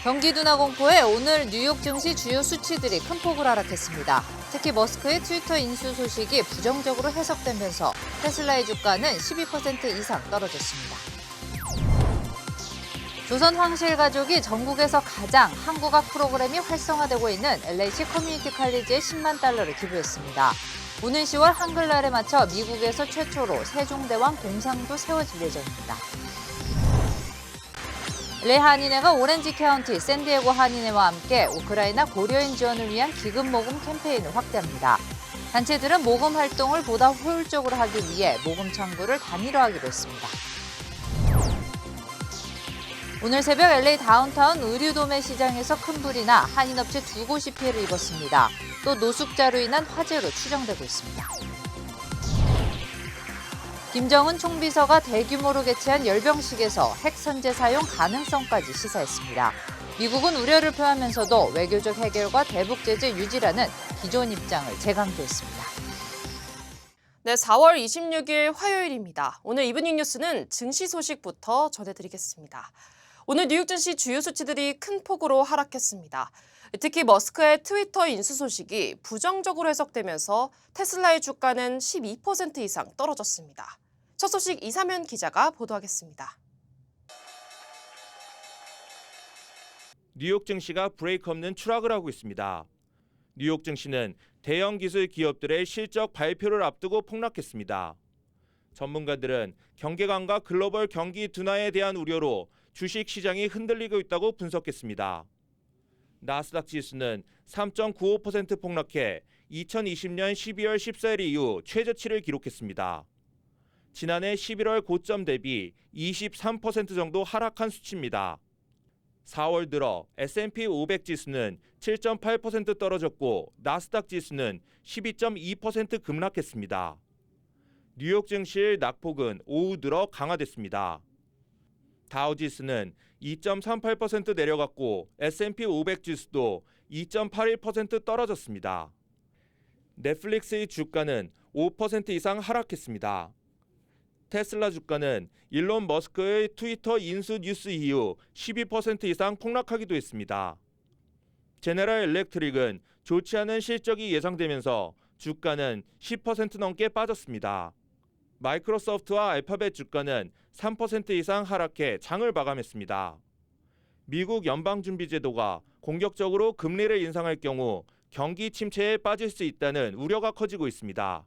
경기 둔화 공포에 오늘 뉴욕 증시 주요 수치들이 큰 폭으로 하락했습니다. 특히 머스크의 트위터 인수 소식이 부정적으로 해석되면서 테슬라의 주가는 12% 이상 떨어졌습니다. 조선황실가족이 전국에서 가장 한국학 프로그램이 활성화되고 있는 LAC 커뮤니티 칼리지에 10만 달러를 기부했습니다. 오는 10월 한글날에 맞춰 미국에서 최초로 세종대왕 동상도 세워질 예정입니다. LA 한인회가 오렌지 카운티 샌디에고 한인회와 함께 우크라이나 고려인 지원을 위한 기금 모금 캠페인을 확대합니다. 단체들은 모금 활동을 보다 효율적으로 하기 위해 모금 창구를 단일화하기로 했습니다. 오늘 새벽 LA 다운타운 의류도매 시장에서 큰 불이 나 한인업체 2곳이 피해를 입었습니다. 또 노숙자로 인한 화재로 추정되고 있습니다. 김정은 총비서가 대규모로 개최한 열병식에서 핵선제 사용 가능성까지 시사했습니다. 미국은 우려를 표하면서도 외교적 해결과 대북 제재 유지라는 기존 입장을 재강조했습니다. 네, 4월 26일 화요일입니다. 오늘 이브닝 뉴스는 증시 소식부터 전해드리겠습니다. 오늘 뉴욕 증시 주요 수치들이 큰 폭으로 하락했습니다. 특히 머스크의 트위터 인수 소식이 부정적으로 해석되면서 테슬라의 주가는 12% 이상 떨어졌습니다. 첫 소식 이사면 기자가 보도하겠습니다. 뉴욕 증시가 브레이크 없는 추락을 하고 있습니다. 뉴욕 증시는 대형 기술 기업들의 실적 발표를 앞두고 폭락했습니다. 전문가들은 경계관과 글로벌 경기 둔화에 대한 우려로 주식 시장이 흔들리고 있다고 분석했습니다. 나스닥 지수는 3.95% 폭락해 2020년 12월 14일 이후 최저치를 기록했습니다. 지난해 11월 고점 대비 23% 정도 하락한 수치입니다. 4월 들어 S&P 500 지수는 7.8% 떨어졌고 나스닥 지수는 12.2% 급락했습니다. 뉴욕 증시의 낙폭은 오후 들어 강화됐습니다. 다우 지수는 2.38% 내려갔고 S&P 500 지수도 2.81% 떨어졌습니다. 넷플릭스의 주가는 5% 이상 하락했습니다. 테슬라 주가는 일론 머스크의 트위터 인수 뉴스 이후 12% 이상 폭락하기도 했습니다. 제너럴 일렉트릭은 좋지 않은 실적이 예상되면서 주가는 10% 넘게 빠졌습니다. 마이크로소프트와 알파벳 주가는 3% 이상 하락해 장을 마감했습니다. 미국 연방준비제도가 공격적으로 금리를 인상할 경우 경기 침체에 빠질 수 있다는 우려가 커지고 있습니다.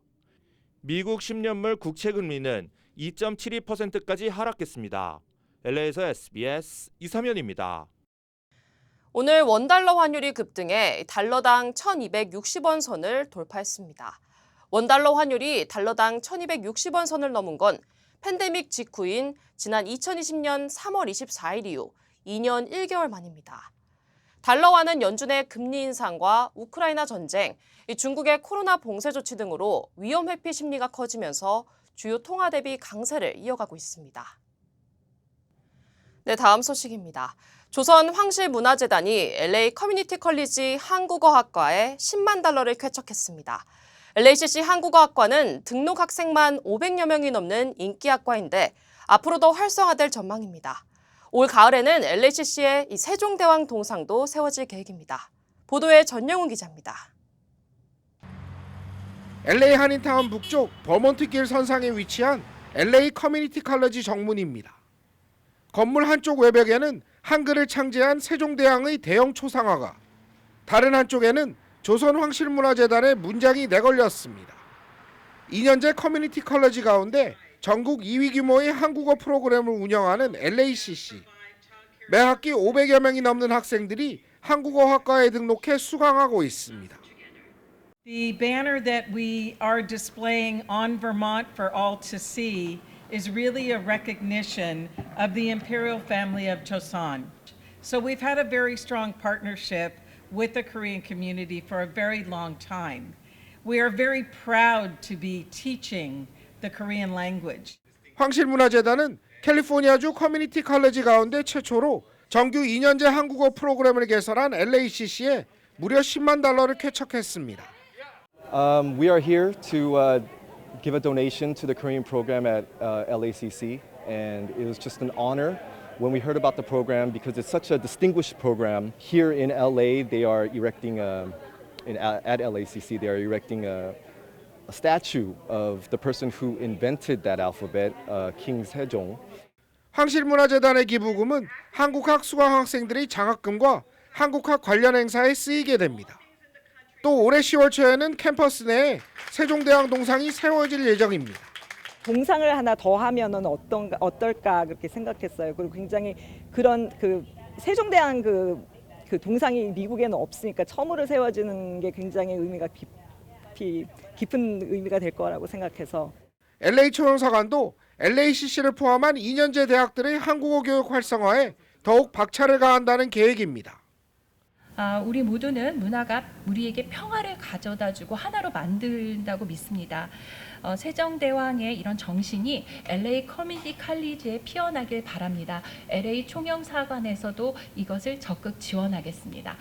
미국 10년물 국채 금리는 2.72%까지 하락했습니다. LA에서 SBS 이사면입니다. 오늘 원달러 환율이 급등해 달러당 1,260원 선을 돌파했습니다. 원달러 환율이 달러당 1,260원 선을 넘은 건 팬데믹 직후인 지난 2020년 3월 24일 이후 2년 1개월 만입니다. 달러화는 연준의 금리 인상과 우크라이나 전쟁, 중국의 코로나 봉쇄 조치 등으로 위험 회피 심리가 커지면서 주요 통화 대비 강세를 이어가고 있습니다. 네, 다음 소식입니다. 조선황실문화재단이 LA 커뮤니티 컬리지 한국어학과에 10만 달러를 쾌척했습니다. LACC 한국어학과는 등록 학생만 500여 명이 넘는 인기 학과인데 앞으로 더 활성화될 전망입니다. 올 가을에는 LACC의 세종대왕 동상도 세워질 계획입니다. 보도에 전영훈 기자입니다. LA 한인타운 북쪽 버몬트길 선상에 위치한 LA 커뮤니티 컬리지 정문입니다. 건물 한쪽 외벽에는 한글을 창제한 세종대왕의 대형 초상화가, 다른 한쪽에는 조선황실문화재단의 문장이 내걸렸습니다. 2년제 커뮤니티 컬리지 가운데 전국 2위 규모의 한국어 프로그램을 운영하는 LACC. 매 학기 500여 명이 넘는 학생들이 한국어학과에 등록해 수강하고 있습니다. The banner that we are displaying on Vermont for all to see is really a recognition of the imperial family of Joseon. So we've had a very strong partnership with the Korean community for a very long time. We are very proud to be teaching the Korean language. 황실문화재단은 캘리포니아주 커뮤니티 컬리지 가운데 최초로 정규 2년제 한국어 프로그램을 개설한 LACC에 무려 10만 달러를 쾌척했습니다. We are here to give a donation to the Korean program at LACC, and it was just an honor when we heard about the program, because it's such a distinguished program, here in LA, they are erecting at LACC, they are erecting a statue of the person who invented that alphabet, King Sejong. 황실문화재단의 기부금은 한국학 수강 학생들이 장학금과 한국학 관련 행사에 쓰이게 됩니다. 또 올해 10월 초에는 캠퍼스 내에 세종대왕 동상이 세워질 예정입니다. 동상을 하나 더 하면은 어떨까 그렇게 생각했어요. 그리고 굉장히 그런 세종대왕 그 동상이 미국에는 없으니까 처음으로 세워지는 게 굉장히 의미가 깊은 의미가 될 거라고 생각해서. LA 초연사관도 LACC를 포함한 2년제 대학들의 한국어 교육 활성화에 더욱 박차를 가한다는 계획입니다. 우리 모두는 문화가 우리에게 평화를 가져다주고 하나로 만든다고 믿습니다. 세종대왕의 이런 정신이 LA 커뮤니티 칼리지에 피어나길 바랍니다. LA 총영사관에서도 이것을 적극 지원하겠습니다.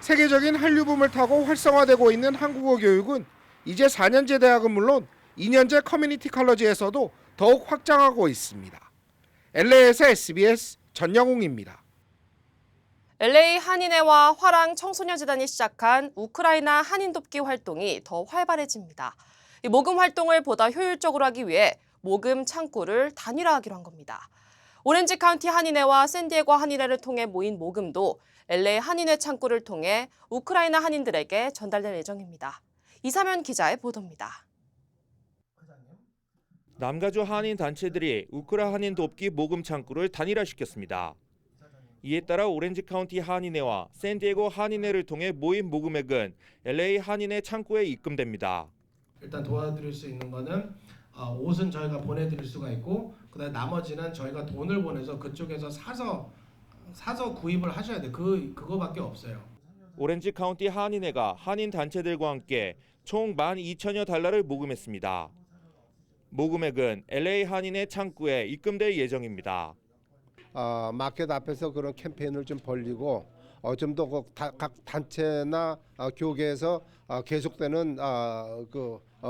세계적인 한류붐을 타고 활성화되고 있는 한국어 교육은 이제 4년제 대학은 물론 2년제 커뮤니티 컬러지에서도 더욱 확장하고 있습니다. LA에서 SBS 전영웅입니다. LA 한인회와 화랑 청소년재단이 시작한 우크라이나 한인 돕기 활동이 더 활발해집니다. 이 모금 활동을 보다 효율적으로 하기 위해 모금 창구를 단일화하기로 한 겁니다. 오렌지 카운티 한인회와 샌디에고 한인회를 통해 모인 모금도 LA 한인회 창구를 통해 우크라이나 한인들에게 전달될 예정입니다. 이사면 기자의 보도입니다. 남가주 한인 단체들이 우크라 한인 돕기 모금 창구를 단일화시켰습니다. 이에 따라 오렌지 카운티 한인회와 샌디에고 한인회를 통해 모인 모금액은 LA 한인회 창구에 입금됩니다. 일단 도와드릴 수 있는 거는 옷은 저희가 보내드릴 수가 있고, 그다음에 나머지는 저희가 돈을 보내서 그쪽에서 사서 구입을 하셔야 돼. 그거밖에 없어요. 오렌지 카운티 한인회가 한인 단체들과 함께 총 12,000여 달러를 모금했습니다. 모금액은 LA 한인회 창구에 입금될 예정입니다. 마켓 앞에서 그런 캠페인을 좀 벌리고 좀 더 각 단체나 교계에서 계속되는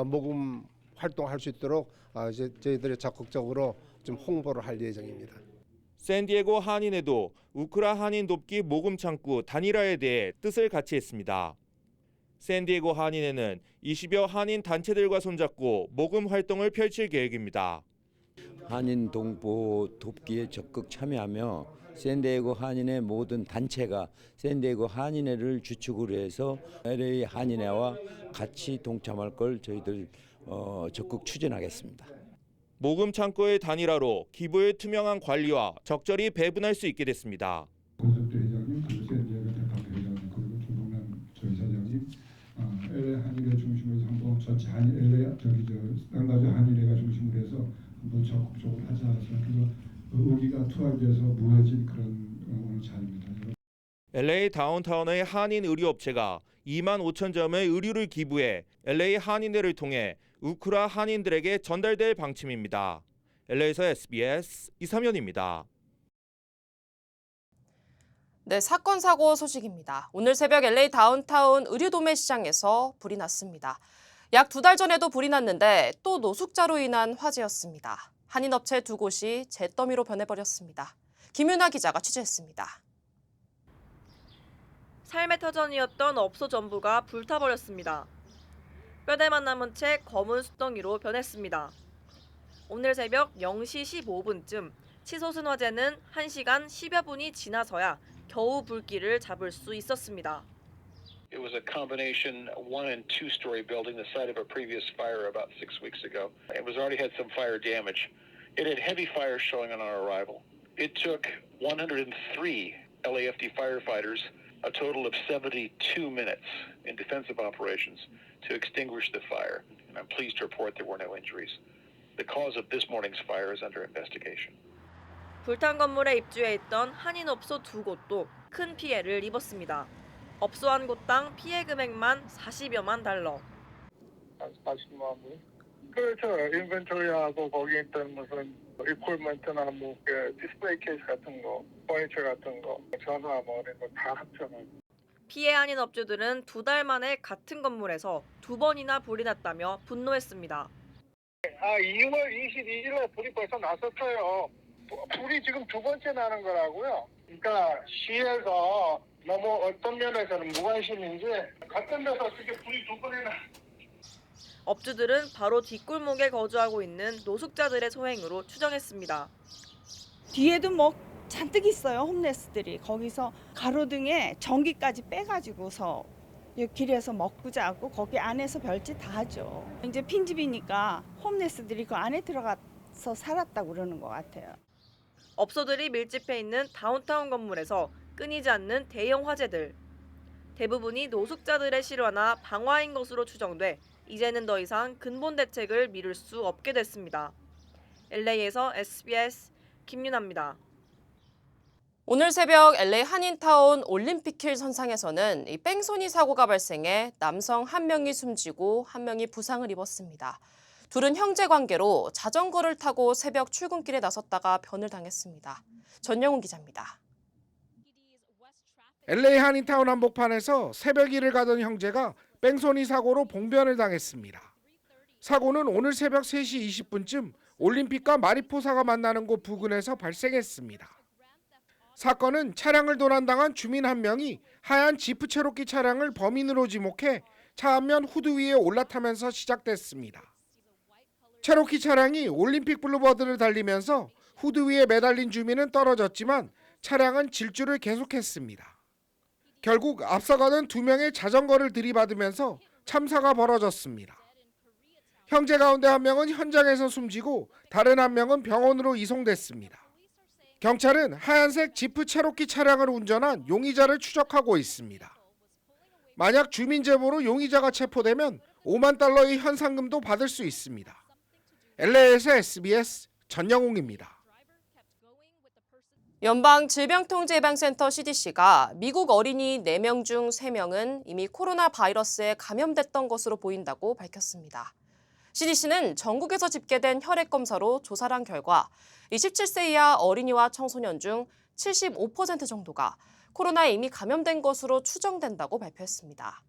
모금 활동할 수 있도록 이제 저희들이 적극적으로 좀 홍보를 할 예정입니다. 샌디에고 한인회도 우크라 한인 돕기 모금 창구 단일화에 대해 뜻을 같이 했습니다. 샌디에고 한인회는 20여 한인 단체들과 손잡고 모금 활동을 펼칠 계획입니다. 한인 동포 돕기에 적극 참여하며 샌디에고 한인회 모든 단체가 샌디에고 한인회를 주축으로 해서 LA 한인회와 같이 동참할 걸 저희들 적극 추진하겠습니다. 모금 창구의 단일화로 기부의 투명한 관리와 적절히 배분할 수 있게 됐습니다. 고석대 회장님, 그리고 샌디에고 대학교 회장님, 그리고 조동남 저희 사장님, LA 한인회 중심으로 해서 한번 전체 남가주 한인회가 중심으로 해서 한번 적극적으로 하자 해서 그래서 의기가 투합돼서 모여진 그런 오늘 자리입니다. LA 다운타운의 한인 의류업체가 25,000점의 의류를 기부해 LA 한인회를 통해 우크라 한인들에게 전달될 방침입니다. LA에서 SBS 이삼현입니다. 네, 사건 사고 소식입니다. 오늘 새벽 LA 다운타운 의류도매 시장에서 불이 났습니다. 약 2달 전에도 불이 났는데 또 노숙자로 인한 화재였습니다. 한인업체 2곳이 잿더미로 변해버렸습니다. 김윤아 기자가 취재했습니다. 삶의 터전이었던 업소 전부가 불타버렸습니다. 뼈대만 남은 채 검은 숯덩이로 변했습니다. 오늘 새벽 0시 15분쯤 치솟은 화재는 1시간 10여 분이 지나서야 겨우 불길을 잡을 수 있었습니다. It was a combination 1- and 2-story building, the site of a previous fire about 6 weeks ago. It was already had some fire damage. It had heavy fire showing on our arrival. It took 103 LAFD firefighters a total of 72 minutes in defensive operations to extinguish the fire. And I'm pleased to report there were no injuries. The cause of this morning's fire is under investigation. 불탄 건물에 입주해 있던 한인업소 2곳도 큰 피해를 입었습니다. 업소 한 곳당 피해 금액만 40여만 달러. 40만 원? 그렇죠. 인벤토리하고 거기 있던 무슨 이퀄먼트나 뭐 디스플레이 케이스 같은 거, 퍼니처 같은 거, 전화 뭐 이런 거 다 합쳐서. 피해 한인 업주들은 2달 만에 같은 건물에서 2번이나 불이 났다며 분노했습니다. 2월 22일에 불이 벌써 났었어요. 불이 지금 두 번째 나는 거라고요. 그러니까 시에서 너무 어떤 면에서는 무관심인지 같은 데서 이렇게 불이 두 번이나. 업주들은 바로 뒷골목에 거주하고 있는 노숙자들의 소행으로 추정했습니다. 뒤에도 뭐 잔뜩 있어요. 홈레스들이. 거기서 가로등에 전기까지 빼가지고서 길에서 먹고 자고 거기 안에서 별짓 다 하죠. 이제 빈집이니까 홈레스들이 그 안에 들어가서 살았다고 그러는 것 같아요. 업소들이 밀집해 있는 다운타운 건물에서 끊이지 않는 대형 화재들. 대부분이 노숙자들의 실화나 방화인 것으로 추정돼 이제는 더 이상 근본 대책을 미룰 수 없게 됐습니다. LA에서 SBS 김윤아입니다. 오늘 새벽 LA 한인타운 올림픽길 선상에서는 이 뺑소니 사고가 발생해 남성 1명이 숨지고 1명이 부상을 입었습니다. 둘은 형제 관계로 자전거를 타고 새벽 출근길에 나섰다가 변을 당했습니다. 전영훈 기자입니다. LA 한인타운 한복판에서 새벽 일을 가던 형제가 뺑소니 사고로 봉변을 당했습니다. 사고는 오늘 새벽 3시 20분쯤 올림픽과 마리포사가 만나는 곳 부근에서 발생했습니다. 사건은 차량을 도난당한 주민 한 명이 하얀 지프 체로키 차량을 범인으로 지목해 차 앞면 후드 위에 올라타면서 시작됐습니다. 체로키 차량이 올림픽 블루버드를 달리면서 후드 위에 매달린 주민은 떨어졌지만 차량은 질주를 계속했습니다. 결국 앞서가던 2명의 자전거를 들이받으면서 참사가 벌어졌습니다. 형제 가운데 1명은 현장에서 숨지고 다른 1명은 병원으로 이송됐습니다. 경찰은 하얀색 지프 체로키 차량을 운전한 용의자를 추적하고 있습니다. 만약 주민 제보로 용의자가 체포되면 5만 달러의 현상금도 받을 수 있습니다. LA에서 SBS 전영웅입니다. 연방질병통제예방센터 CDC가 미국 어린이 4명 중 3명은 이미 코로나 바이러스에 감염됐던 것으로 보인다고 밝혔습니다. CDC는 전국에서 집계된 혈액 검사로 조사를 한 결과 27세 이하 어린이와 청소년 중 75% 정도가 코로나에 이미 감염된 것으로 추정된다고 발표했습니다.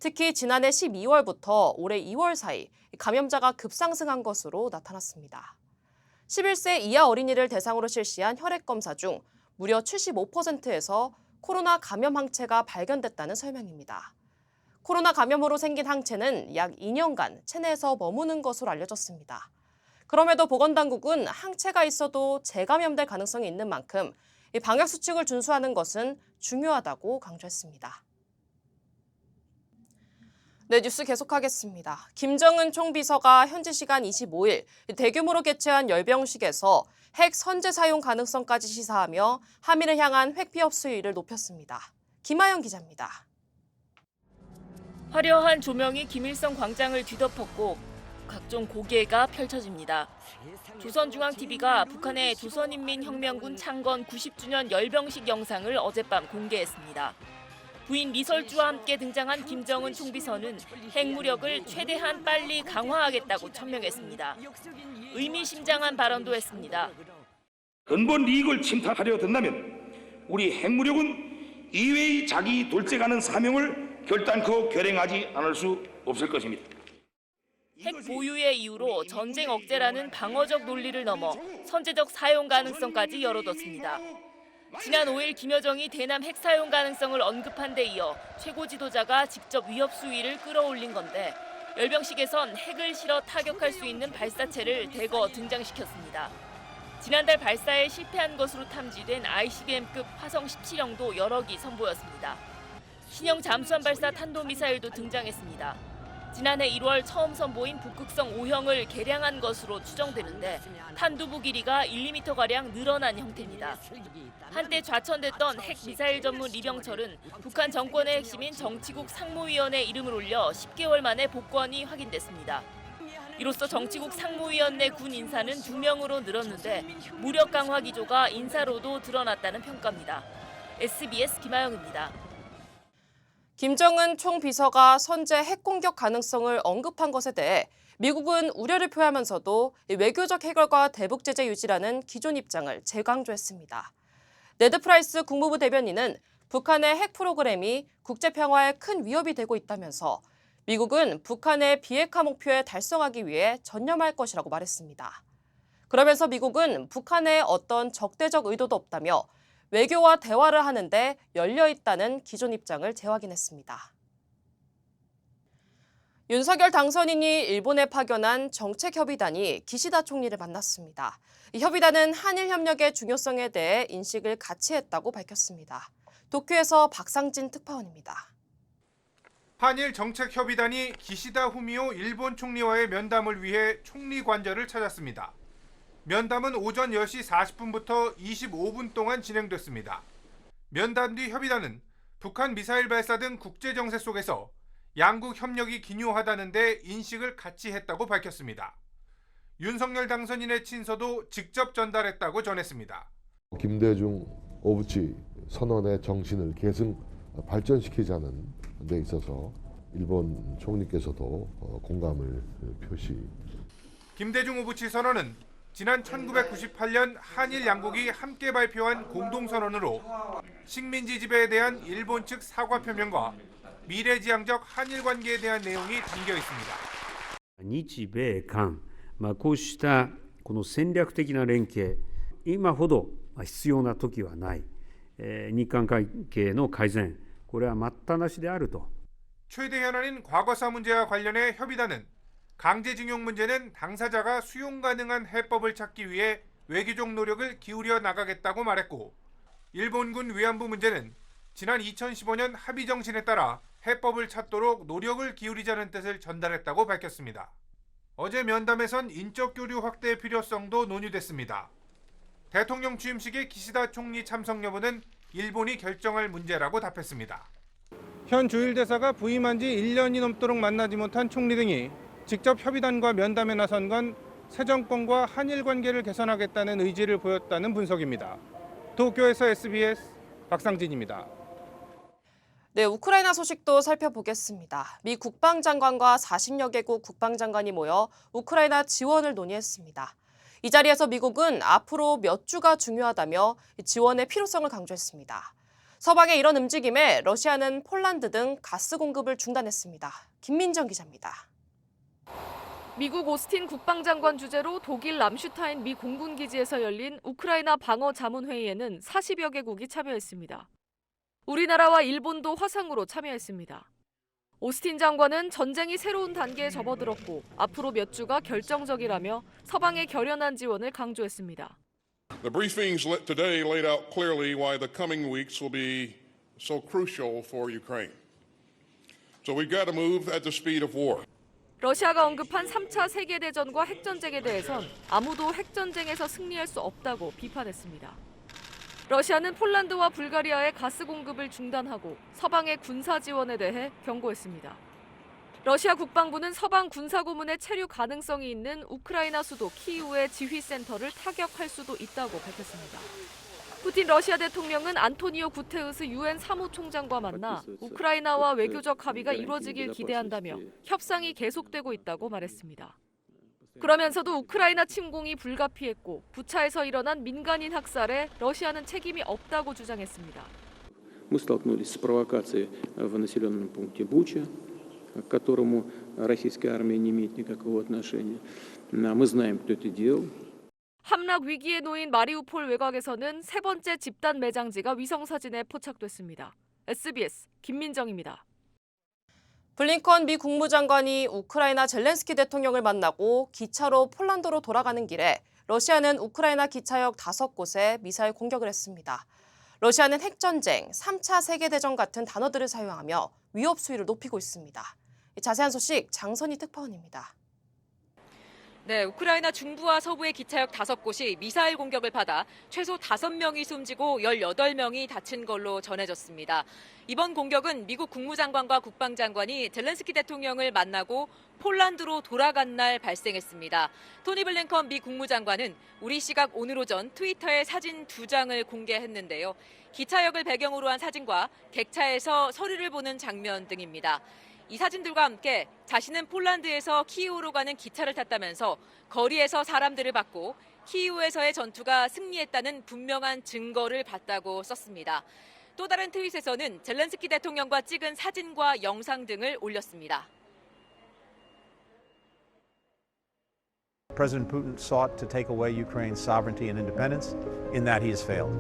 특히 지난해 12월부터 올해 2월 사이 감염자가 급상승한 것으로 나타났습니다. 11세 이하 어린이를 대상으로 실시한 혈액 검사 중 무려 75%에서 코로나 감염 항체가 발견됐다는 설명입니다. 코로나 감염으로 생긴 항체는 약 2년간 체내에서 머무는 것으로 알려졌습니다. 그럼에도 보건당국은 항체가 있어도 재감염될 가능성이 있는 만큼 이 방역 수칙을 준수하는 것은 중요하다고 강조했습니다. 네, 뉴스 계속하겠습니다. 김정은 총비서가 현지 시간 25일 대규모로 개최한 열병식에서 핵 선제 사용 가능성까지 시사하며 한미를 향한 회피 수위를 높였습니다. 김하영 기자입니다. 화려한 조명이 김일성 광장을 뒤덮었고 각종 고개가 펼쳐집니다. 조선중앙TV가 북한의 조선인민혁명군 창건 90주년 열병식 영상을 어젯밤 공개했습니다. 부인 리설주와 함께 등장한 김정은 총비서는 핵무력을 최대한 빨리 강화하겠다고 천명했습니다. 의미심장한 발언도 했습니다. 근본 이익을 침탈하려 든다면 우리 핵무력은 이외의 자기 돌직하는 사명을 결단코 결행하지 않을 수 없을 것입니다. 핵 보유의 이유로 전쟁 억제라는 방어적 논리를 넘어 선제적 사용 가능성까지 열어뒀습니다. 지난 5일 김여정이 대남 핵 사용 가능성을 언급한 데 이어 최고 지도자가 직접 위협 수위를 끌어올린 건데 열병식에선 핵을 실어 타격할 수 있는 발사체를 대거 등장시켰습니다. 지난달 발사에 실패한 것으로 탐지된 ICBM급 화성 17형도 여러 기 선보였습니다. 신형 잠수함 발사 탄도미사일도 등장했습니다. 지난해 1월 처음 선보인 북극성 5형을 개량한 것으로 추정되는데 탄두부 길이가 1~2m가량 늘어난 형태입니다. 한때 좌천됐던 핵미사일 전문 리병철은 북한 정권의 핵심인 정치국 상무위원회 이름을 올려 10개월 만에 복권이 확인됐습니다. 이로써 정치국 상무위원 내 군 인사는 2명으로 늘었는데 무력 강화 기조가 인사로도 드러났다는 평가입니다. SBS 김하영입니다. 김정은 총비서가 선제 핵공격 가능성을 언급한 것에 대해 미국은 우려를 표하면서도 외교적 해결과 대북 제재 유지라는 기존 입장을 재강조했습니다. 네드 프라이스 국무부 대변인은 북한의 핵 프로그램이 국제 평화에 큰 위협이 되고 있다면서 미국은 북한의 비핵화 목표에 달성하기 위해 전념할 것이라고 말했습니다. 그러면서 미국은 북한에 어떤 적대적 의도도 없다며 외교와 대화를 하는데 열려 있다는 기존 입장을 재확인했습니다. 윤석열 당선인이 일본에 파견한 정책협의단이 기시다 총리를 만났습니다. 이 협의단은 한일 협력의 중요성에 대해 인식을 같이 했다고 밝혔습니다. 도쿄에서 박상진 특파원입니다. 한일 정책협의단이 기시다 후미오 일본 총리와의 면담을 위해 총리 관저를 찾았습니다. 면담은 오전 10시 40분부터 25분 동안 진행됐습니다. 면담 뒤 협의단은 북한 미사일 발사 등 국제 정세 속에서 양국 협력이 기묘하다는 데 인식을 같이 했다고 밝혔습니다. 윤석열 당선인의 친서도 직접 전달했다고 전했습니다. 김대중 오부치 선언의 정신을 계승 발전시키자는 데 있어서 일본 총리께서도 공감을 표시. 김대중 오부치 선언은 지난 1998년 한일 양국이 함께 발표한 공동선언으로 식민지 지배에 대한 일본 측 사과 표명과 미래지향적 한일 관계에 대한 내용이 담겨 있습니다. 日米韓、こうしたこの戦略的な連携、今ほど必要な時はない、日韓関係の改善、これは待ったなしであると。 최대 현안인 과거사 문제와 관련해 협의단은 강제징용 문제는 당사자가 수용 가능한 해법을 찾기 위해 외교적 노력을 기울여 나가겠다고 말했고, 일본군 위안부 문제는 지난 2015년 합의 정신에 따라 해법을 찾도록 노력을 기울이자는 뜻을 전달했다고 밝혔습니다. 어제 면담에선 인적 교류 확대의 필요성도 논의됐습니다. 대통령 취임식에 기시다 총리 참석 여부는 일본이 결정할 문제라고 답했습니다. 현 주일 대사가 부임한 지 1년이 넘도록 만나지 못한 총리 등이 직접 협의단과 면담에 나선 건 새 정권과 한일 관계를 개선하겠다는 의지를 보였다는 분석입니다. 도쿄에서 SBS 박상진입니다. 네, 우크라이나 소식도 살펴보겠습니다. 미 국방장관과 40여 개국 국방장관이 모여 우크라이나 지원을 논의했습니다. 이 자리에서 미국은 앞으로 몇 주가 중요하다며 지원의 필요성을 강조했습니다. 서방의 이런 움직임에 러시아는 폴란드 등 가스 공급을 중단했습니다. 김민정 기자입니다. 미국 오스틴 국방장관 주재로 독일 람슈타인 미 공군기지에서 열린 우크라이나 방어 자문회의에는 40여 개국이 참여했습니다. 우리나라와 일본도 화상으로 참여했습니다. 오스틴 장관은 전쟁이 새로운 단계에 접어들었고 앞으로 몇 주가 결정적이라며 서방의 결연한 지원을 강조했습니다. The briefings today laid out clearly why the coming weeks will be so crucial for Ukraine. So we've got to move at the speed of war. 러시아가 언급한 3차 세계대전과 핵전쟁에 대해선 아무도 핵전쟁에서 승리할 수 없다고 비판했습니다. 러시아는 폴란드와 불가리아의 가스 공급을 중단하고 서방의 군사 지원에 대해 경고했습니다. 러시아 국방부는 서방 군사 고문의 체류 가능성이 있는 우크라이나 수도 키이우의 지휘센터를 타격할 수도 있다고 밝혔습니다. 푸틴 러시아 대통령은 안토니오 구테우스 유엔 사무총장과 만나 우크라이나와 외교적 합의가 이루어지길 기대한다며 협상이 계속되고 있다고 말했습니다. 그러면서도 우크라이나 침공이 불가피했고 부차에서 일어난 민간인 학살에 러시아는 책임이 없다고 주장했습니다. Мы столкнулись с провокацией в населенном пункте Буча, к которому российская армия не имеет никакого отношения. Мы знаем, кто это делал. 함락 위기에 놓인 마리우폴 외곽에서는 세 번째 집단 매장지가 위성사진에 포착됐습니다. SBS 김민정입니다. 블링컨 미 국무장관이 우크라이나 젤렌스키 대통령을 만나고 기차로 폴란드로 돌아가는 길에 러시아는 우크라이나 기차역 5곳에 미사일 공격을 했습니다. 러시아는 핵전쟁, 3차 세계대전 같은 단어들을 사용하며 위협 수위를 높이고 있습니다. 자세한 소식 장선희 특파원입니다. 네, 우크라이나 중부와 서부의 기차역 5곳이 미사일 공격을 받아 최소 5명이 숨지고 18명이 다친 걸로 전해졌습니다. 이번 공격은 미국 국무장관과 국방장관이 젤렌스키 대통령을 만나고 폴란드로 돌아간 날 발생했습니다. 토니 블링컨 미 국무장관은 우리 시각 오늘 오전 트위터에 사진 2장을 공개했는데요. 기차역을 배경으로 한 사진과 객차에서 서류를 보는 장면 등입니다. 이 사진들과 함께 자신은 폴란드에서 키이우로 가는 기차를 탔다면서 거리에서 사람들을 봤고 키이우에서의 전투가 승리했다는 분명한 증거를 봤다고 썼습니다. 또 다른 트윗에서는 젤렌스키 대통령과 찍은 사진과 영상 등을 올렸습니다. President Putin sought to take away Ukraine's sovereignty and independence. In that he has failed.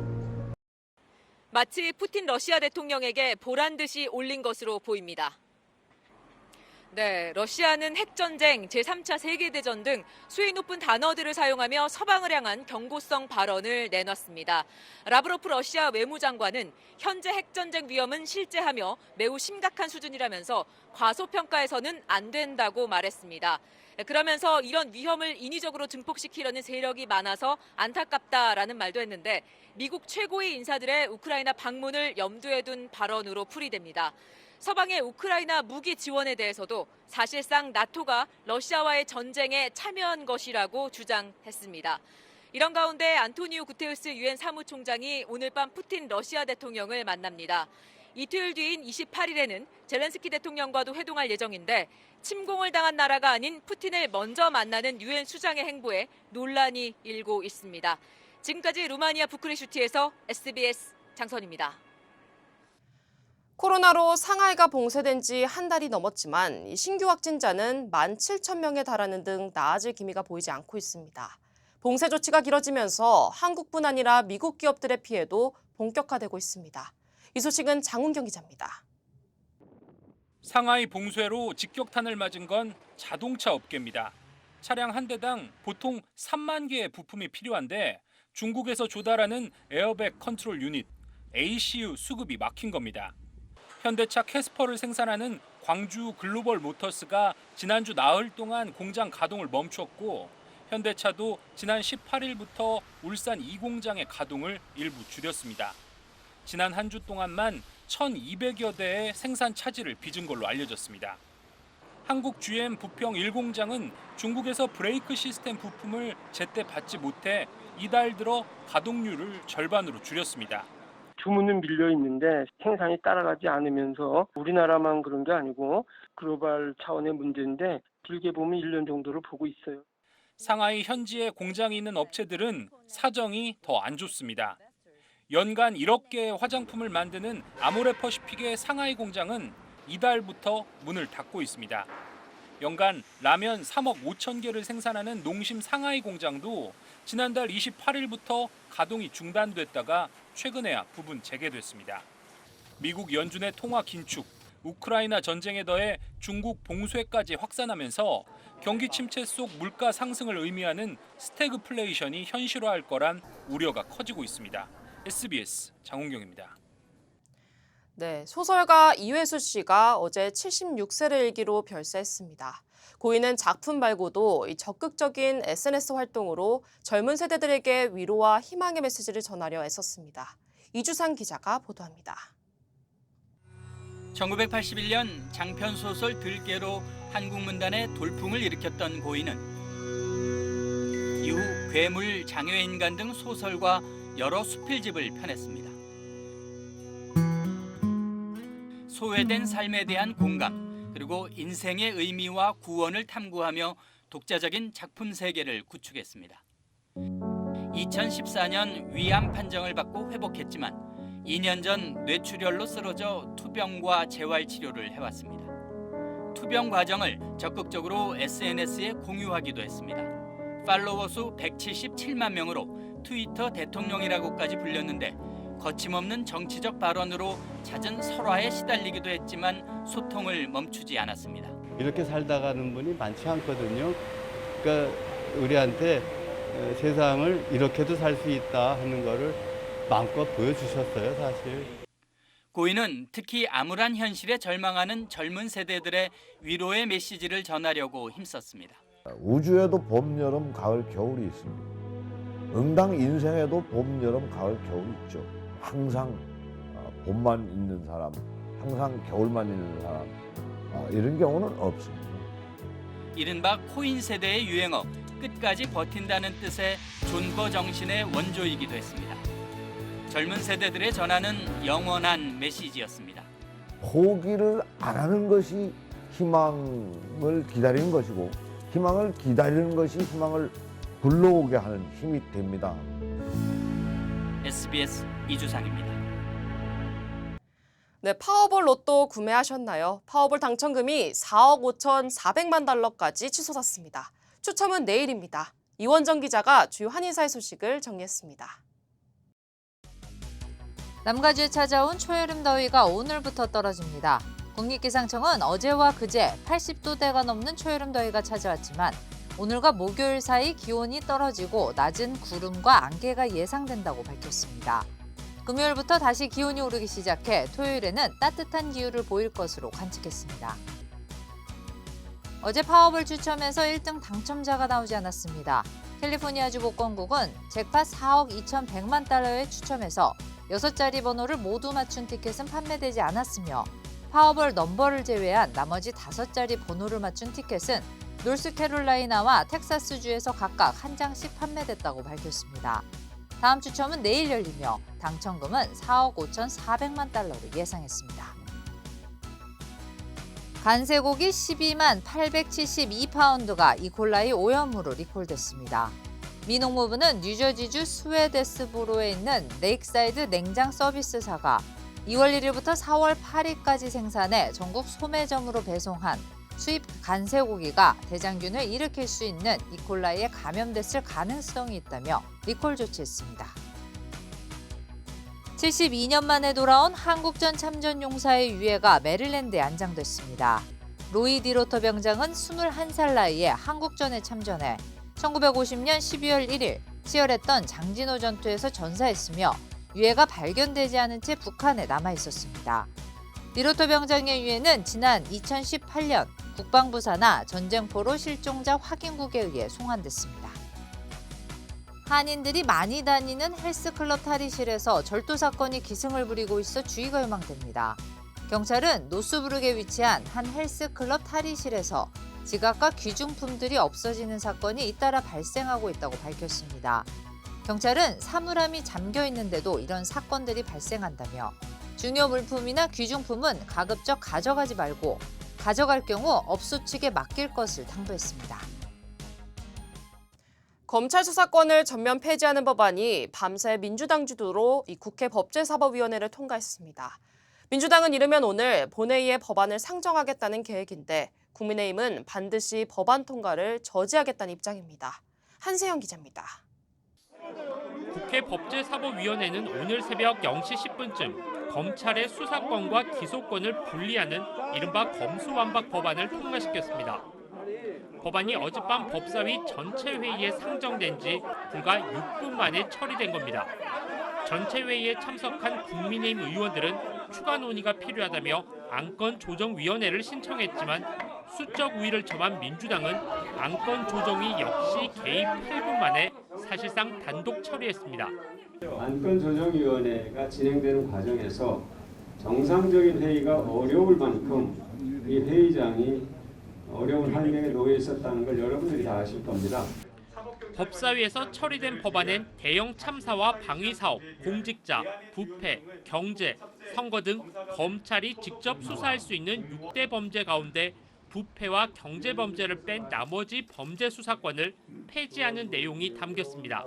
마치 푸틴 러시아 대통령에게 보란 듯이 올린 것으로 보입니다. 네, 러시아는 핵전쟁, 제3차 세계대전 등 수위 높은 단어들을 사용하며 서방을 향한 경고성 발언을 내놨습니다. 라브로프 러시아 외무장관은 현재 핵전쟁 위험은 실제하며 매우 심각한 수준이라면서 과소평가해서는 안 된다고 말했습니다. 그러면서 이런 위험을 인위적으로 증폭시키려는 세력이 많아서 안타깝다라는 말도 했는데 미국 최고위 인사들의 우크라이나 방문을 염두에 둔 발언으로 풀이됩니다. 서방의 우크라이나 무기 지원에 대해서도 사실상 나토가 러시아와의 전쟁에 참여한 것이라고 주장했습니다. 이런 가운데 안토니오 구테우스 유엔 사무총장이 오늘 밤 푸틴 러시아 대통령을 만납니다. 이틀 뒤인 28일에는 젤렌스키 대통령과도 회동할 예정인데 침공을 당한 나라가 아닌 푸틴을 먼저 만나는 유엔 수장의 행보에 논란이 일고 있습니다. 지금까지 루마니아 부크레슈티에서 SBS 장선입니다. 코로나로 상하이가 봉쇄된 지 한 달이 넘었지만 신규 확진자는 17,000명에 달하는 등 나아질 기미가 보이지 않고 있습니다. 봉쇄 조치가 길어지면서 한국뿐 아니라 미국 기업들의 피해도 본격화되고 있습니다. 이 소식은 장훈경 기자입니다. 상하이 봉쇄로 직격탄을 맞은 건 자동차 업계입니다. 차량 한 대당 보통 3만 개의 부품이 필요한데 중국에서 조달하는 에어백 컨트롤 유닛, ACU 수급이 막힌 겁니다. 현대차 캐스퍼를 생산하는 광주 글로벌 모터스가 지난주 나흘 동안 공장 가동을 멈췄고 현대차도 지난 18일부터 울산 2공장의 가동을 일부 줄였습니다. 지난 한 주 동안만 1,200여 대의 생산 차질을 빚은 걸로 알려졌습니다. 한국 GM 부평 1공장은 중국에서 브레이크 시스템 부품을 제때 받지 못해 이달 들어 가동률을 절반으로 줄였습니다. 주문은 밀려 있는데 생산이 따라가지 않으면서 우리나라만 그런 게 아니고 글로벌 차원의 문제인데 길게 보면 1년 정도를 보고 있어요. 상하이 현지에 공장이 있는 업체들은 사정이 더 안 좋습니다. 연간 1억 개의 화장품을 만드는 아모레퍼시픽의 상하이 공장은 이달부터 문을 닫고 있습니다. 연간 라면 3억 5천 개를 생산하는 농심 상하이 공장도 지난달 28일부터 가동이 중단됐다가 최근에야 부분 재개됐습니다. 미국 연준의 통화 긴축, 우크라이나 전쟁에 더해 중국 봉쇄까지 확산하면서 경기 침체 속 물가 상승을 의미하는 스태그플레이션이 현실화할 거란 우려가 커지고 있습니다. SBS 장훈경입니다. 네, 소설가 이회수 씨가 어제 76세를 일기로 별세했습니다. 고인은 작품 말고도 적극적인 SNS 활동으로 젊은 세대들에게 위로와 희망의 메시지를 전하려 애썼습니다. 이주상 기자가 보도합니다. 1981년 장편 소설 들깨로 한국문단의 돌풍을 일으켰던 고인은 이후 괴물, 장외인간 등 소설과 여러 수필집을 펴냈습니다. 소외된 삶에 대한 공감, 그리고 인생의 의미와 구원을 탐구하며 독자적인 작품 세계를 구축했습니다. 2014년 위암 판정을 받고 회복했지만 2년 전 뇌출혈로 쓰러져 투병과 재활 치료를 해왔습니다. 투병 과정을 적극적으로 SNS에 공유하기도 했습니다. 팔로워 수 177만 명으로 트위터 대통령이라고까지 불렸는데 거침없는 정치적 발언으로 잦은 설화에 시달리기도 했지만 소통을 멈추지 않았습니다. 이렇게 살다가는 분이 많지 않거든요. 그러니까 우리한테 세상을 이렇게도 살 수 있다 하는 거를 마음껏 보여주셨어요, 사실. 고인은 특히 암울한 현실에 절망하는 젊은 세대들의 위로의 메시지를 전하려고 힘썼습니다. 우주에도 봄, 여름, 가을, 겨울이 있습니다. 응당 인생에도 봄, 여름, 가을, 겨울이 있죠. 항상 봄만 있는 사람, 항상 겨울만 있는 사람, 이런 경우는 없습니다. 이른바 코인 세대의 유행어, 끝까지 버틴다는 뜻의 존버 정신의 원조이기도 했습니다. 젊은 세대들의 전하는 영원한 메시지였습니다. 포기를 안 하는 것이 희망을 기다리는 것이고 희망을 기다리는 것이 희망을 불러오게 하는 힘이 됩니다. SBS 이주상입니다. 네, 파워볼 로또 구매하셨나요? 파워볼 당첨금이 4억 5,400만 달러까지 치솟았습니다. 추첨은 내일입니다. 이원정 기자가 주요 한인사회 소식을 정리했습니다. 남가주에 찾아온 초여름 더위가 오늘부터 떨어집니다. 국립기상청은 어제와 그제 80도대가 넘는 초여름 더위가 찾아왔지만 오늘과 목요일 사이 기온이 떨어지고 낮은 구름과 안개가 예상된다고 밝혔습니다. 금요일부터 다시 기온이 오르기 시작해 토요일에는 따뜻한 기후를 보일 것으로 관측했습니다. 어제 파워볼 추첨에서 1등 당첨자가 나오지 않았습니다. 캘리포니아주 복권국은 잭팟 4억 2,100만 달러에 추첨해서 6자리 번호를 모두 맞춘 티켓은 판매되지 않았으며 파워볼 넘버를 제외한 나머지 5자리 번호를 맞춘 티켓은 노스캐롤라이나와 텍사스주에서 각각 한 장씩 판매됐다고 밝혔습니다. 다음 추첨은 내일 열리며 당첨금은 4억 5,400만 달러를 예상했습니다. 간쇠고기 12만 872파운드가 이콜라이 오염으로 리콜됐습니다. 미 농무부는 뉴저지주 스웨데스보로에 있는 레이크사이드 냉장 서비스사가 2월 1일부터 4월 8일까지 생산해 전국 소매점으로 배송한 수입 간쇠고기가 대장균을 일으킬 수 있는 이콜라이에 감염됐을 가능성이 있다며 리콜 조치했습니다. 72년 만에 돌아온 한국전 참전용사의 유해가 메릴랜드에 안장됐습니다. 로이 디로터 병장은 21살 나이에 한국전에 참전해 1950년 12월 1일 치열했던 장진호 전투에서 전사했으며 유해가 발견되지 않은 채 북한에 남아 있었습니다. 디로터 병장의 유해는 지난 2018년 국방부 산하 전쟁포로 실종자 확인국에 의해 송환됐습니다. 한인들이 많이 다니는 헬스클럽 탈의실에서 절도 사건이 기승을 부리고 있어 주의가 요망됩니다. 경찰은 노스부르크에 위치한 한 헬스클럽 탈의실에서 지갑과 귀중품들이 없어지는 사건이 잇따라 발생하고 있다고 밝혔습니다. 경찰은 사물함이 잠겨 있는데도 이런 사건들이 발생한다며 중요 물품이나 귀중품은 가급적 가져가지 말고 가져갈 경우 업소 측에 맡길 것을 당부했습니다. 검찰 수사권을 전면 폐지하는 법안이 밤새 민주당 주도로 국회 법제사법위원회를 통과했습니다. 민주당은 이르면 오늘 본회의에 법안을 상정하겠다는 계획인데 국민의힘은 반드시 법안 통과를 저지하겠다는 입장입니다. 한세영 기자입니다. 국회 법제사법위원회는 오늘 새벽 0시 10분쯤 검찰의 수사권과 기소권을 분리하는 이른바 검수완박 법안을 통과시켰습니다. 법안이 어젯밤 법사위 전체 회의에 상정된 지 불과 6분 만에 처리된 겁니다. 전체 회의에 참석한 국민의힘 의원들은 추가 논의가 필요하다며 안건조정위원회를 신청했지만 수적 우위를 점한 민주당은 안건조정위 역시 개입 8분 만에 사실상 단독 처리했습니다. 안건조정위원회가 진행되는 과정에서 정상적인 회의가 어려울 만큼 이 회의장이 어려운 환경에 놓여 있었다는 걸 여러분들이 다 아실 겁니다. 법사위에서 처리된 법안엔 대형 참사와 방위 사업, 공직자, 부패, 경제, 선거 등 검찰이 직접 수사할 수 있는 6대 범죄 가운데 부패와 경제 범죄를 뺀 나머지 범죄 수사권을 폐지하는 내용이 담겼습니다.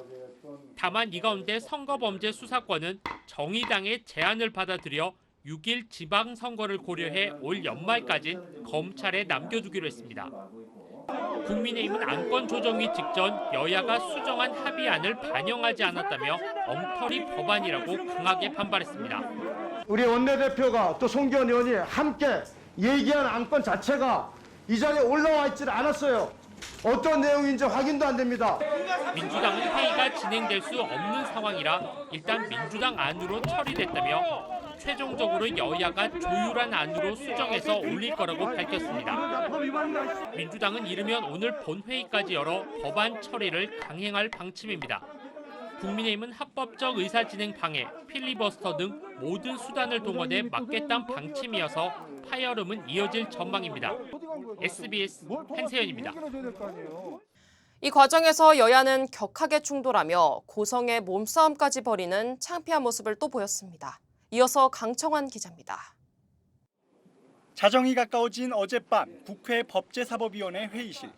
다만 이 가운데 선거범죄 수사권은 정의당의 제안을 받아들여 6일 지방선거를 고려해 올 연말까지 검찰에 남겨두기로 했습니다. 국민의힘은 안건조정위 직전 여야가 수정한 합의안을 반영하지 않았다며 엉터리 법안이라고 강하게 반발했습니다. 우리 원내대표가 또 송기현 의원이 함께 얘기한 안건 자체가 이 자리에 올라와 있지 않았어요. 어떤 내용인지 확인도 안 됩니다. 민주당은 회의가 진행될 수 없는 상황이라 일단 민주당 안으로 처리됐다며 최종적으로 여야가 조율한 안으로 수정해서 올릴 거라고 밝혔습니다. 민주당은 이르면 오늘 본회의까지 열어 법안 처리를 강행할 방침입니다. 국민의힘은 합법적 의사진행 방해, 필리버스터 등 모든 수단을 동원해 막겠다는 방침이어서 파열음은 이어질 전망입니다. SBS 한세연입니다. 이 과정에서 여야는 격하게 충돌하며 고성의 몸싸움까지 벌이는 창피한 모습을 또 보였습니다. 이어서 강청환 기자입니다. 자정이 가까워진 어젯밤 국회 법제사법위원회 회의실.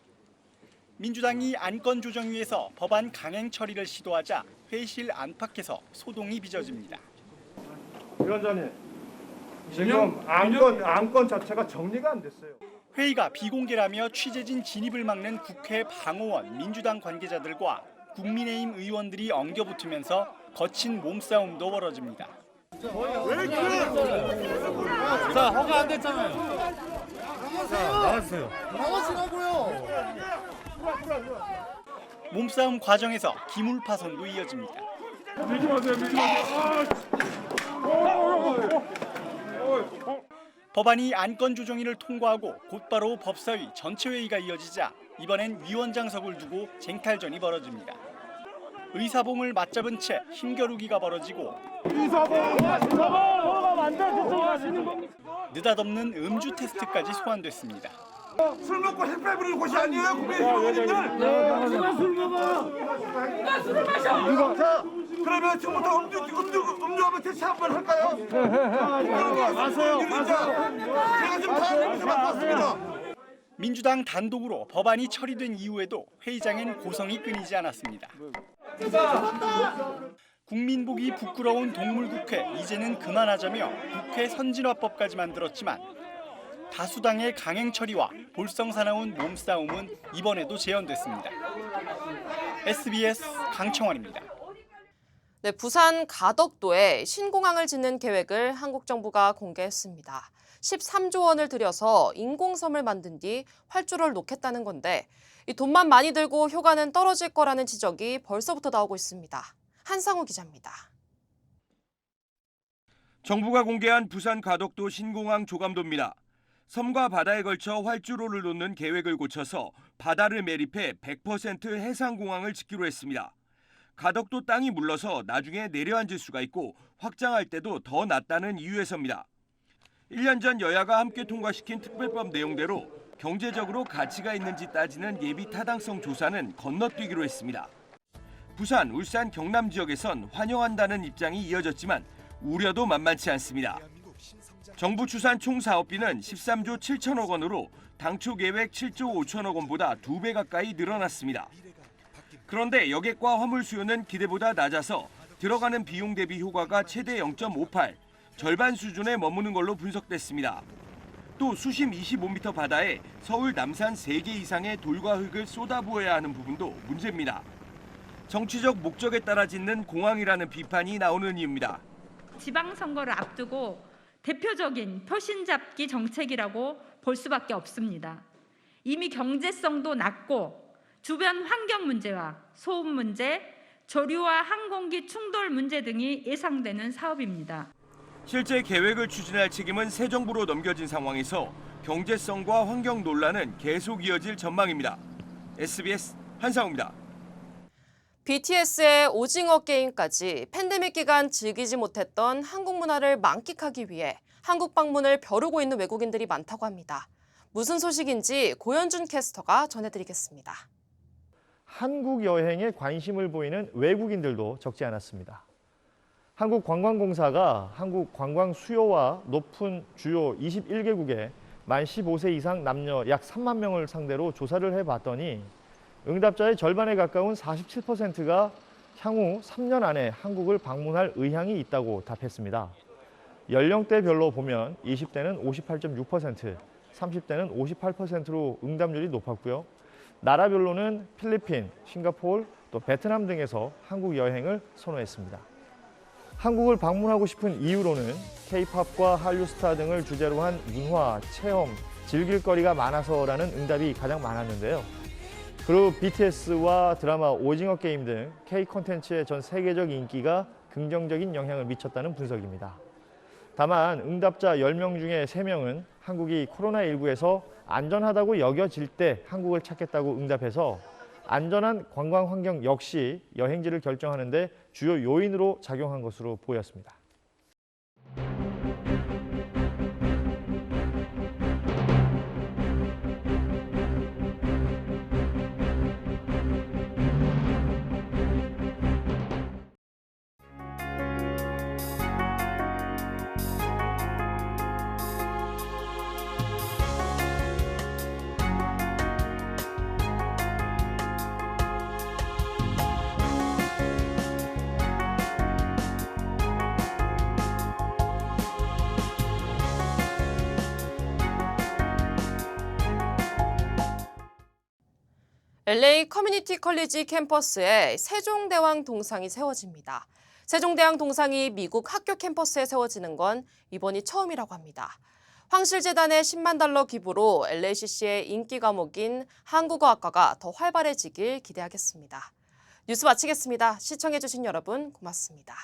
민주당이 안건조정위에서 법안 강행 처리를 시도하자 회의실 안팎에서 소동이 빚어집니다. 위원장님, 지금 안건 자체가 정리가 안 됐어요. 회의가 비공개라며 취재진 진입을 막는 국회 방호원 민주당 관계자들과 국민의힘 의원들이 엉겨붙으면서 거친 몸싸움도 벌어집니다. 왜 그래? 자, 허가 안 됐잖아요. 자, 나왔어요. 나와시라고요. 몸싸움 과정에서 기물 파손도 이어집니다. 밀지 마세요, 밀지 마세요. 법안이 안건 조정위를 통과하고 곧바로 법사위 전체 회의가 이어지자 이번엔 위원장석을 두고 쟁탈전이 벌어집니다. 의사봉을 맞잡은 채 힘겨루기가 벌어지고 느닷없는 음주 테스트까지 소환됐습니다. 술 먹고 햇볕 부리는 곳이 아니에요, 국민의힘. 누가 술 먹어? 누가 술을 마셔? 누가? 그러면 지금부터 음주하면 대체 한번 할까요? 마세요. 제가 지금 다 맡았습니다. 민주당 단독으로 법안이 처리된 이후에도 회의장엔 고성이 끊이지 않았습니다. 국민보기 부끄러운 동물국회 이제는 그만하자며 국회 선진화법까지 만들었지만 다수당의 강행 처리와 볼썽사나운 몸싸움은 이번에도 재현됐습니다. SBS 강청원입니다. 네, 부산 가덕도에 신공항을 짓는 계획을 한국 정부가 공개했습니다. 13조 원을 들여서 인공섬을 만든 뒤 활주로를 놓겠다는 건데 이 돈만 많이 들고 효과는 떨어질 거라는 지적이 벌써부터 나오고 있습니다. 한상우 기자입니다. 정부가 공개한 부산 가덕도 신공항 조감도입니다. 섬과 바다에 걸쳐 활주로를 놓는 계획을 고쳐서 바다를 매립해 100% 해상공항을 짓기로 했습니다. 가덕도 땅이 물러서 나중에 내려앉을 수가 있고 확장할 때도 더 낫다는 이유에서입니다. 1년 전 여야가 함께 통과시킨 특별법 내용대로 경제적으로 가치가 있는지 따지는 예비 타당성 조사는 건너뛰기로 했습니다. 부산, 울산, 경남 지역에선 환영한다는 입장이 이어졌지만 우려도 만만치 않습니다. 정부 추산 총 사업비는 13조 7천억 원으로 당초 계획 7조 5천억 원보다 2배 가까이 늘어났습니다. 그런데 여객과 화물 수요는 기대보다 낮아서 들어가는 비용 대비 효과가 최대 0.58, 절반 수준에 머무는 걸로 분석됐습니다. 또 수심 25m 바다에 서울 남산 3개 이상의 돌과 흙을 쏟아부어야 하는 부분도 문제입니다. 정치적 목적에 따라 짓는 공항이라는 비판이 나오는 이유입니다. 지방선거를 앞두고 대표적인 표신잡기 정책이라고 볼 수밖에 없습니다. 이미 경제성도 낮고 주변 환경 문제와 소음 문제, 조류와 항공기 충돌 문제 등이 예상되는 사업입니다. 실제 계획을 추진할 책임은 새 정부로 넘겨진 상황에서 경제성과 환경 논란은 계속 이어질 전망입니다. SBS 한상우입니다. BTS의 오징어 게임까지 팬데믹 기간 즐기지 못했던 한국 문화를 만끽하기 위해 한국 방문을 벼르고 있는 외국인들이 많다고 합니다. 무슨 소식인지 고현준 캐스터가 전해드리겠습니다. 한국 여행에 관심을 보이는 외국인들도 적지 않았습니다. 한국관광공사가 한국 관광 수요와 높은 주요 21개국에 만 15세 이상 남녀 약 3만 명을 상대로 조사를 해봤더니 응답자의 절반에 가까운 47%가 향후 3년 안에 한국을 방문할 의향이 있다고 답했습니다. 연령대별로 보면 20대는 58.6%, 30대는 58%로 응답률이 높았고요. 나라별로는 필리핀, 싱가포르, 또 베트남 등에서 한국 여행을 선호했습니다. 한국을 방문하고 싶은 이유로는 K-팝과 한류 스타 등을 주제로 한 문화, 체험, 즐길 거리가 많아서라는 응답이 가장 많았는데요. 그리고 BTS와 드라마 오징어 게임 등 K 콘텐츠의 전 세계적 인기가 긍정적인 영향을 미쳤다는 분석입니다. 다만 응답자 10명 중에 3명은 한국이 코로나19에서 안전하다고 여겨질 때 한국을 찾겠다고 응답해서 안전한 관광 환경 역시 여행지를 결정하는 데 주요 요인으로 작용한 것으로 보였습니다. LA 커뮤니티 컬리지 캠퍼스에 세종대왕 동상이 세워집니다. 세종대왕 동상이 미국 학교 캠퍼스에 세워지는 건 이번이 처음이라고 합니다. 황실재단의 10만 달러 기부로 LACC의 인기 과목인 한국어학과가 더 활발해지길 기대하겠습니다. 뉴스 마치겠습니다. 시청해주신 여러분 고맙습니다.